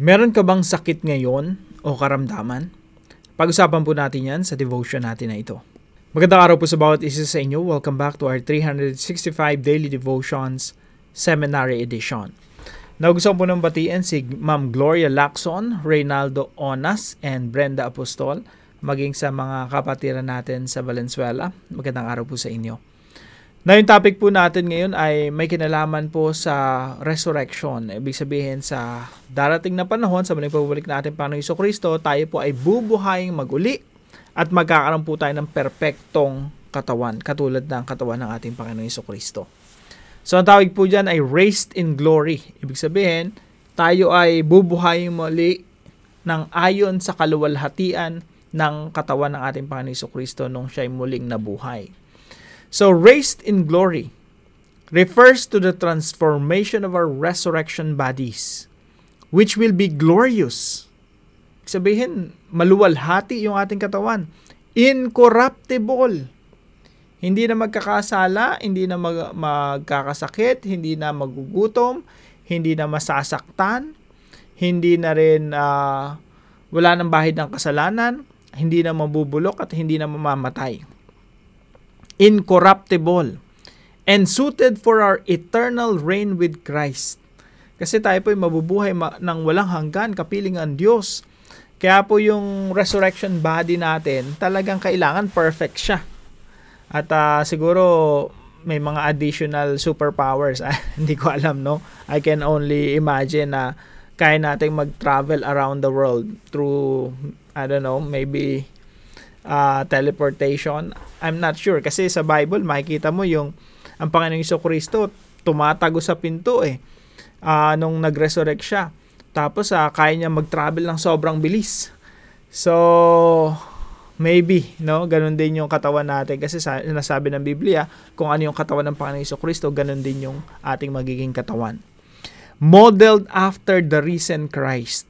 Meron ka bang sakit ngayon o karamdaman? Pag-usapan po natin yan sa devotion natin na ito. Magandang araw po sa bawat isa sa inyo. Welcome back to our 365 Daily Devotions Seminary Edition. Nagustuhan po ng batiin si Ma'am Gloria Lacson, Reynaldo Onas, and Brenda Apostol, maging sa mga kapatiran natin sa Valenzuela. Magandang araw po sa inyo. Na yung topic po natin ngayon ay may kinalaman po sa resurrection. Ibig sabihin sa darating na panahon, sa muling pagbabalik natin Panginoong Jesucristo, tayo po ay bubuhayin maguli at magkakaroon po tayo ng perpektong katawan, katulad ng katawan ng ating Panginoong Jesucristo. So ang tawag po dyan ay raised in glory. Ibig sabihin, tayo ay bubuhayin muli ng ayon sa kaluwalhatian ng katawan ng ating Panginoong Jesucristo nung siya'y muling nabuhay. So, raised in glory refers to the transformation of our resurrection bodies, which will be glorious. Sabihin, maluwalhati yung ating katawan. Incorruptible. Hindi na magkakasala, hindi na magkakasakit, hindi na magugutom, hindi na masasaktan, hindi na rin wala nang bahid ng kasalanan, hindi na mabubulok at hindi na mamamatay. Incorruptible and suited for our eternal reign with Christ. Kasi tayo po ay mabubuhay ng walang hanggan, kapiling ang Diyos. Kaya po yung resurrection body natin, talagang kailangan perfect siya. At siguro may mga additional superpowers. Hindi ko alam, no? I can only imagine na kaya nating mag-travel around the world through, I don't know, maybe teleportation. I'm not sure kasi sa Bible makikita mo yung ang Panginoong Jesucristo tumatago sa pinto nung nag-resurrect siya. Tapos kaya niya mag-travel ng sobrang bilis. So maybe ganun din yung katawan natin kasi nasabi ng Biblia kung ano yung katawan ng Panginoong Jesucristo, ganun din yung ating magiging katawan. Modeled after the risen Christ.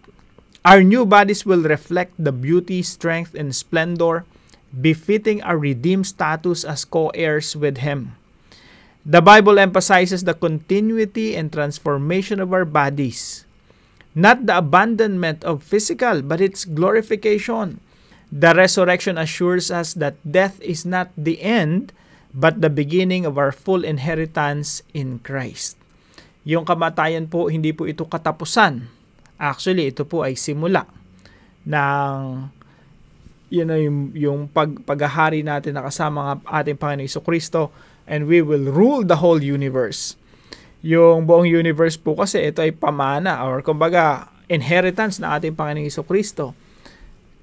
Our new bodies will reflect the beauty, strength, and splendor befitting our redeemed status as co-heirs with Him. The Bible emphasizes the continuity and transformation of our bodies, not the abandonment of physical, but its glorification. The resurrection assures us that death is not the end, but the beginning of our full inheritance in Christ. Yung kamatayan po, hindi po ito katapusan. Actually, ito po ay simula ng yung paghahari natin na kasama ng ating Panginoong Jesucristo, and we will rule the whole universe. Yung buong universe po kasi ito ay pamana or kumbaga inheritance na ating Panginoong Jesucristo.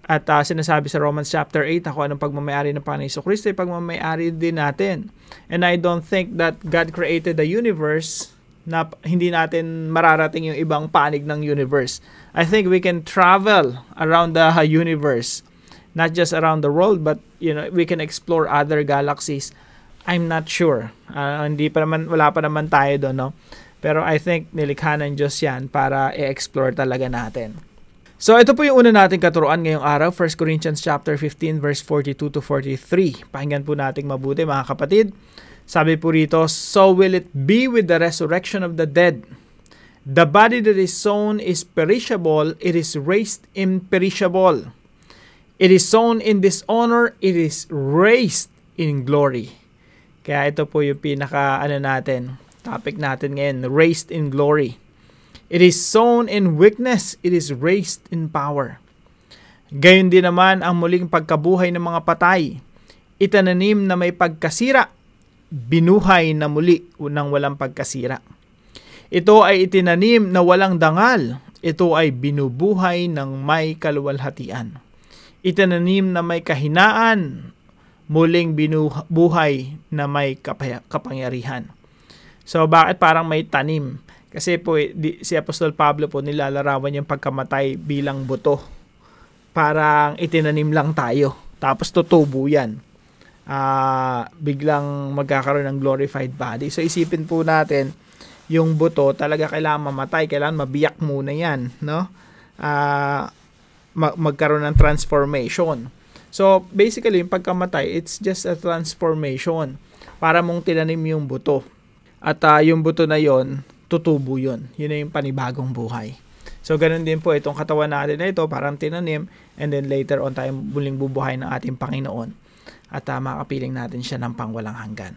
At sinasabi sa Romans chapter 8 na kung anong pagmamayari ng Panginoong Jesucristo ay pagmamayari din natin. And I don't think that God created the universe na hindi natin mararating yung ibang panig ng universe. I think we can travel around the universe, not just around the world, but we can explore other galaxies. I'm not sure. Wala pa naman tayo doon, no? Pero I think nilikha ng Diyos yan para i-explore talaga natin. So ito po yung una nating katuruan ngayong araw, 1 Corinthians chapter 15 verse 42 to 43. Pakinggan po nating mabuti mga kapatid. Sabi po rito, so will it be with the resurrection of the dead. The body that is sown is perishable, it is raised imperishable. It is sown in dishonor, it is raised in glory. Kaya ito po yung topic natin ngayon, raised in glory. It is sown in weakness, it is raised in power. Gayon din naman ang muling pagkabuhay ng mga patay. Itananim na may pagkasira, binuhay na muli ng walang pagkasira. Ito ay itinanim na walang dangal. Ito ay binubuhay ng may kaluwalhatian. Itinanim na may kahinaan, muling binubuhay na may kapangyarihan. So bakit parang may tanim? Kasi po si Apostol Pablo po nilalarawan yung pagkamatay bilang buto. Parang itinanim lang tayo. Tapos tutubo yan. Biglang magkakaroon ng glorified body. So isipin po natin, yung buto talaga kailangan mamatay, kailangan mabiyak muna yan, no? Magkaroon ng transformation. So basically, yung pagkamatay, it's just a transformation para mong tinanim yung buto. At yung buto na yon, tutubo yun. Yun na yung panibagong buhay. So, ganun din po itong katawan natin na ito, parang tinanim, and then later on tayo muling bubuhay ng ating Panginoon. At makapiling natin siya ng pangwalang hanggan.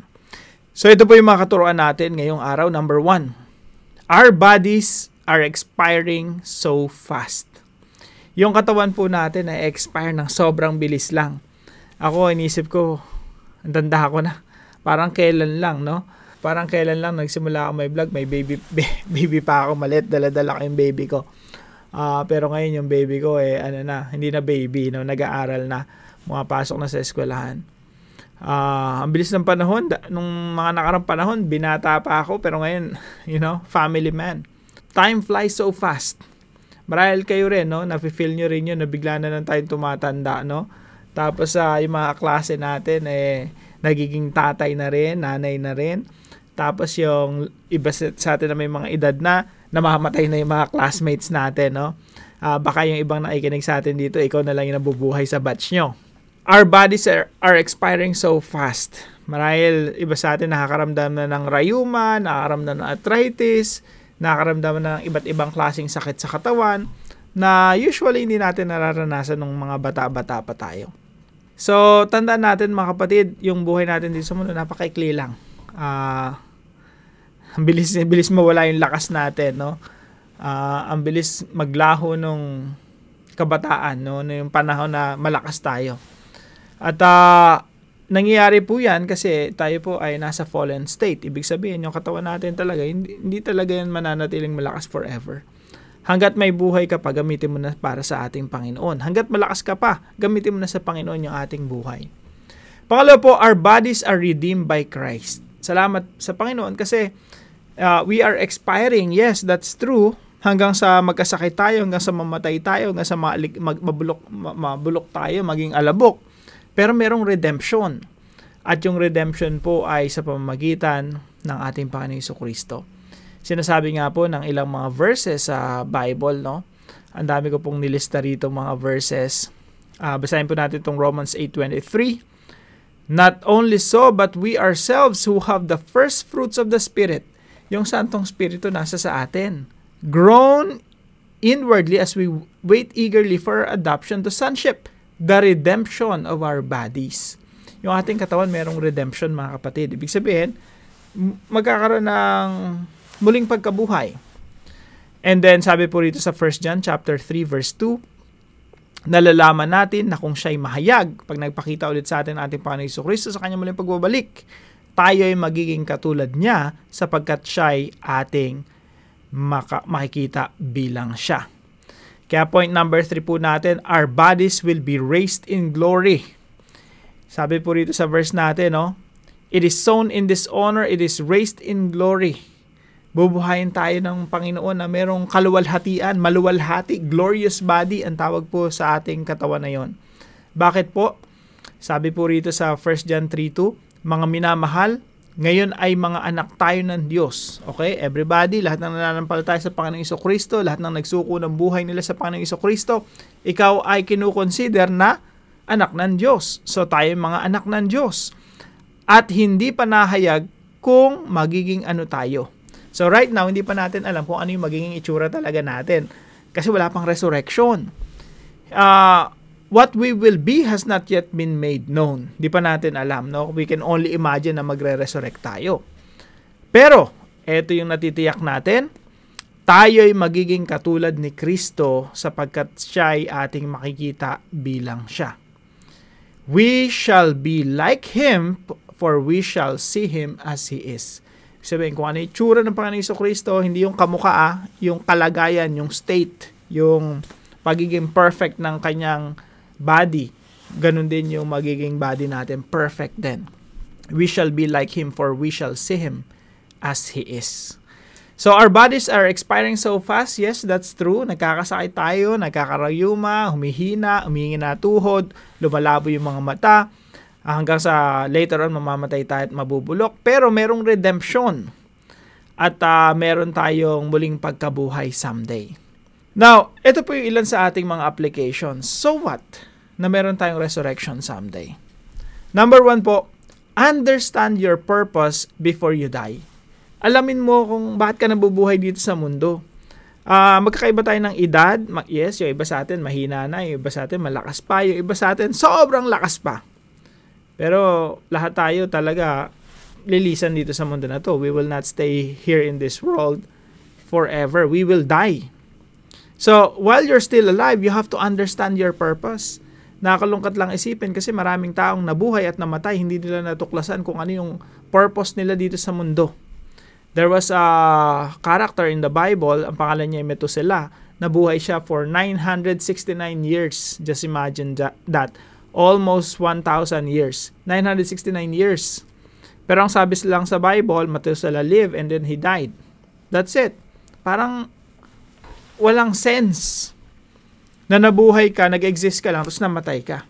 So, ito po yung mga katuruan natin ngayong araw. Number 1, our bodies are expiring so fast. Yung katawan po natin ay expire ng sobrang bilis lang. Ako, inisip ko, ang tanda ko na. Parang kailan lang, no? Parang kailan lang nagsimula ako may vlog, may baby pa ako maliit, dala-dala ko yung baby ko. Pero ngayon yung baby ko hindi na baby, no, nag-aaral na, pumapasok na sa eskwelahan. Ang bilis ng panahon, nung mga nakarang panahon, binata pa ako, pero ngayon, family man. Time flies so fast. Marahil kayo rin, no, nafe-feel nyo rin yun, na bigla na lang tayong tumatanda, no? Tapos yung mga klase natin, nagiging tatay na rin, nanay na rin. Tapos yung iba sa atin na may mga edad na, namamatay na yung mga classmates natin, no? Baka yung ibang nakikinig sa atin dito, ikaw na lang yung nabubuhay sa batch nyo. Our bodies are expiring so fast. Marahil iba sa atin nakakaramdam na ng rayuma, nakakaramdam ng arthritis, nakakaramdam na ng iba't ibang klaseng sakit sa katawan na usually hindi natin nararanasan nung mga bata-bata pa tayo. So, tandaan natin mga kapatid, yung buhay natin dito sa mundo, napakaikli lang. Ang bilis mawala yung lakas natin, no? Ang bilis maglaho nung kabataan, no? Yung panahon na malakas tayo. At nangyayari po yan kasi tayo po ay nasa fallen state. Ibig sabihin, yung katawan natin talaga, hindi talaga yan mananatiling malakas forever. Hanggat may buhay ka pa, gamitin mo na para sa ating Panginoon. Hanggat malakas ka pa, gamitin mo na sa Panginoon yung ating buhay. Pangalawa po, our bodies are redeemed by Christ. Salamat sa Panginoon kasi we are expiring. Yes, that's true. Hanggang sa magkasakit tayo, hanggang sa mamatay tayo, hanggang sa mabulok tayo, maging alabok. Pero merong redemption. At yung redemption po ay sa pamamagitan ng ating Panginoon Jesucristo. Sinasabi nga po ng ilang mga verses sa Bible, no? Ang dami ko pong nilista rito mga verses. Basahin po natin itong Romans 8:23. Not only so, but we ourselves who have the first fruits of the Spirit, yung Santong Espiritu nasa sa atin, groan inwardly as we wait eagerly for adoption to sonship, the redemption of our bodies. Yung ating katawan merong redemption mga kapatid. Ibig sabihin, magkakaroon ng muling pagkabuhay. And then sabi po rito sa 1 John chapter 3 verse 2, nalalaman natin na kung siya'y mahayag, pag nagpakita ulit sa atin ating Panginoon Jesucristo sa kanyang muling pagbabalik, tayo ay magiging katulad niya sapagkat siya'y ating makikita bilang siya. Kaya point number 3 po natin, our bodies will be raised in glory. Sabi po rito sa verse natin, no? It is sown in dishonor, it is raised in glory. Bubuhayin tayo ng Panginoon na merong kaluwalhatian, maluwalhati, glorious body ang tawag po sa ating katawan na yon. Bakit po? Sabi po rito sa 1 John 3:2, mga minamahal, ngayon ay mga anak tayo ng Diyos. Okay? Everybody, lahat ng nananampalataya sa Panginoong Jesucristo, lahat ng nagsuko ng buhay nila sa Panginoong Jesucristo, ikaw ay kinukonsider na anak ng Diyos. So tayo mga anak ng Diyos. At hindi pa nahayag kung magiging ano tayo. So right now, hindi pa natin alam kung ano yung magiging itsura talaga natin. Kasi wala pang resurrection. What we will be has not yet been made known. Hindi pa natin alam, no? We can only imagine na magre-resurrect tayo. Pero, eto yung natitiyak natin, tayo'y magiging katulad ni Kristo sapagkat siya'y ating makikita bilang siya. We shall be like Him, for we shall see Him as He is. Sabihin, kung ano yung itsura ng Panginoon Jesucristo, hindi yung kamukha, yung kalagayan, yung state, yung pagiging perfect ng kanyang body, ganun din yung magiging body natin, perfect din. We shall be like Him, for we shall see Him as He is. So our bodies are expiring so fast. Yes, that's true. Nagkakasakit tayo, nagkakarayuma, humihina, humihingi na tuhod, lumalabo yung mga mata, hanggang sa later on mamamatay tayo at mabubulok. Pero merong redemption at meron tayong muling pagkabuhay someday. Now, ito po yung ilan sa ating mga applications. So what? Na meron tayong resurrection someday. Number 1 po, understand your purpose before you die. Alamin mo kung bakit ka nabubuhay dito sa mundo. Magkakaiba tayo ng edad. Yes, yung iba sa atin mahina na, yung iba sa atin malakas pa, yung iba sa atin sobrang lakas pa. Pero lahat tayo talaga lilisan dito sa mundo na to. We will not stay here in this world forever. We will die. So, while you're still alive, you have to understand your purpose. Nakakalungkot lang isipin kasi maraming taong nabuhay at namatay, hindi nila natuklasan kung ano yung purpose nila dito sa mundo. There was a character in the Bible, ang pangalan niya ay Methuselah. Nabuhay siya for 969 years. Just imagine that. Almost 1,000 years. 969 years. Pero ang sabi lang sa Bible, Methuselah lived and then he died. That's it. Parang walang sense na nabuhay ka, nag-exist ka lang, tapos namatay ka.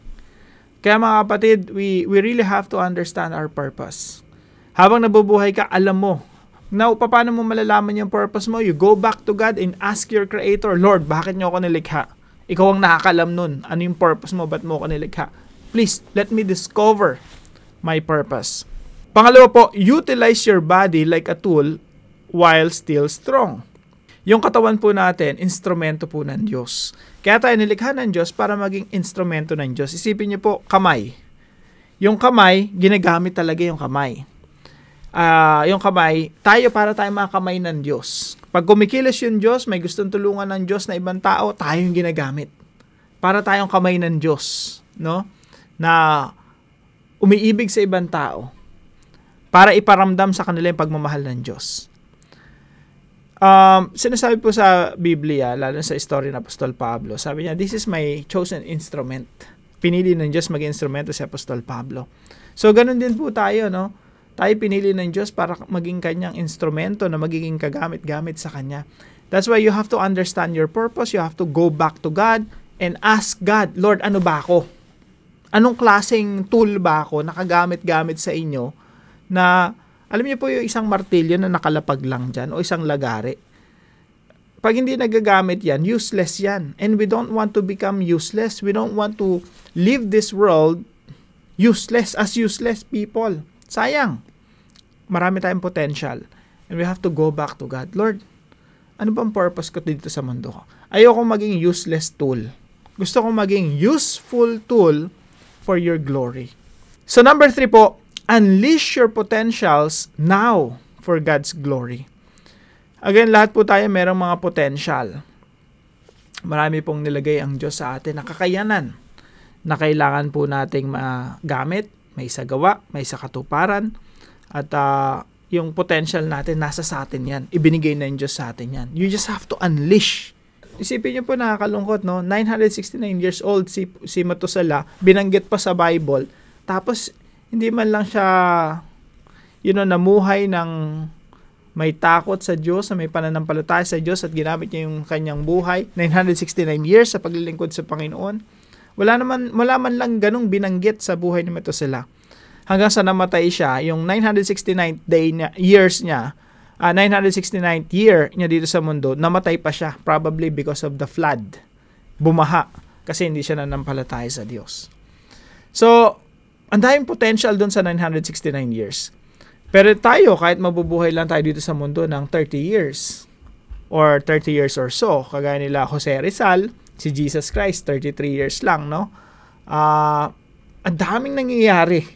Kaya mga kapatid, we really have to understand our purpose. Habang nabubuhay ka, alam mo. Now, paano mo malalaman yung purpose mo? You go back to God and ask your Creator, Lord, bakit niyo ako nilikha? Ikaw ang nakakalam nun. Ano yung purpose mo? Ba't mo ako nilikha? Please, let me discover my purpose. Pangalawa po, utilize your body like a tool while still strong. Yung katawan po natin, instrumento po ng Diyos. Kaya tayo nilikha ng Diyos para maging instrumento ng Diyos. Isipin niyo po, kamay. Yung kamay, ginagamit talaga yung kamay. Yung kamay, para tayo mga kamay ng Diyos. Pag kumikilos yung Diyos, may gustong tulungan ng Diyos na ibang tao, tayo yung ginagamit. Para tayong kamay ng Diyos, no? Na umiibig sa ibang tao. Para iparamdam sa kanila yung pagmamahal ng Diyos. Sinasabi po sa Biblia, lalo sa story ng Apostol Pablo, sabi niya, this is my chosen instrument. Pinili ng Diyos maging instrumento si Apostol Pablo. So, ganun din po tayo, no? Tayo pinili ng Diyos para maging kanyang instrumento na magiging kagamit-gamit sa kanya. That's why you have to understand your purpose. You have to go back to God and ask God, Lord, ano ba ako? Anong klaseng tool ba ako nakagamit-gamit sa inyo na alam niyo po yung isang martilyo na nakalapag lang dyan o isang lagari. Pag hindi nagagamit yan, useless yan. And we don't want to become useless. We don't want to live this world useless people. Sayang. Marami tayong potential. And we have to go back to God. Lord, ano bang purpose ko dito sa mundo ko? Ayoko maging useless tool. Gusto kong maging useful tool for your glory. So number 3 po, unleash your potentials now for God's glory. Again, lahat po tayo merong mga potential. Marami pong nilagay ang Diyos sa atin na kakayanan na kailangan po nating magamit, may isagawa, may isakatuparan, at yung potential natin nasa sa atin yan. Ibinigay na yung Diyos sa atin yan. You just have to unleash. Isipin niyo po, nakakalungkot, no? 969 years old si Methuselah, binanggit pa sa Bible, tapos hindi man lang siya, namuhay ng may takot sa Diyos, na may pananampalataya sa Diyos at ginamit niya yung kanyang buhay, 969 years sa paglilingkod sa Panginoon. Wala man lang ganung binanggit sa buhay ni Methuselah. Hanggang sa namatay siya, yung 969th year niya dito sa mundo, namatay pa siya, probably because of the flood. Bumaha, kasi hindi siya nanampalataya sa Diyos. So, ang daming potential doon sa 969 years. Pero tayo, kahit mabubuhay lang tayo dito sa mundo ng 30 years or 30 years or so, kagaya nila Jose Rizal, si Jesus Christ, 33 years lang, no? Ang daming nangyayari.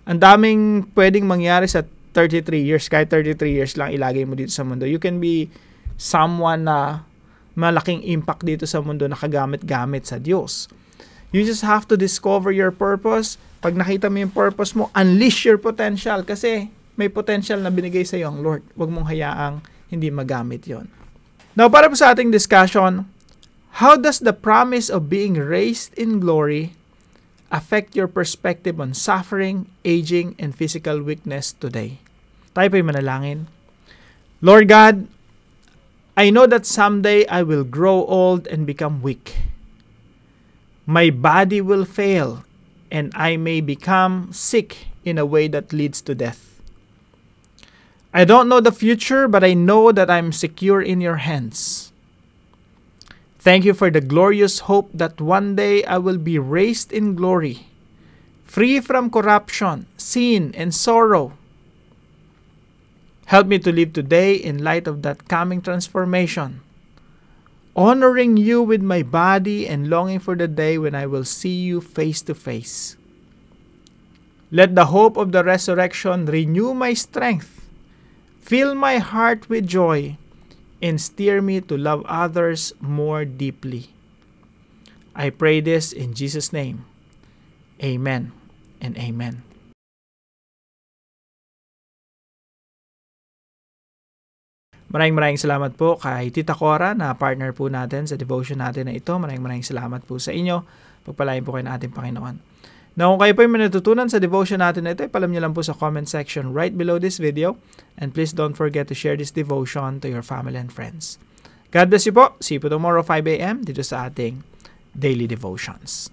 Ang daming pwedeng mangyari sa 33 years. Kahit 33 years lang ilagay mo dito sa mundo. You can be someone na malaking impact dito sa mundo na kagamit-gamit sa Diyos. You just have to discover your purpose. Pag nakita mo yung purpose mo, unleash your potential kasi may potential na binigay sa iyo ang Lord. Huwag mong hayaang hindi magamit yon. Now, para po sa ating discussion, how does the promise of being raised in glory affect your perspective on suffering, aging, and physical weakness today? Tayo po'y manalangin. Lord God, I know that someday I will grow old and become weak. My body will fail and I may become sick in a way that leads to death. I don't know the future, but I know that I'm secure in your hands. Thank you for the glorious hope that one day I will be raised in glory, free from corruption, sin, and sorrow. Help me to live today in light of that coming transformation. honoring you with my body and longing for the day when I will see you face to face. Let the hope of the resurrection renew my strength, fill my heart with joy, and steer me to love others more deeply. I pray this in Jesus' name. Amen and amen. Maraming salamat po kay Tita Cora na partner po natin sa devotion natin na ito. Maraming salamat po sa inyo. Pagpalain po kayo ng ating Panginoon. Na kung kayo po yung natutunan sa devotion natin na ito, ipalam nyo lang po sa comment section right below this video. And please don't forget to share this devotion to your family and friends. God bless you po. See you po tomorrow 5 a.m. dito sa ating Daily Devotions.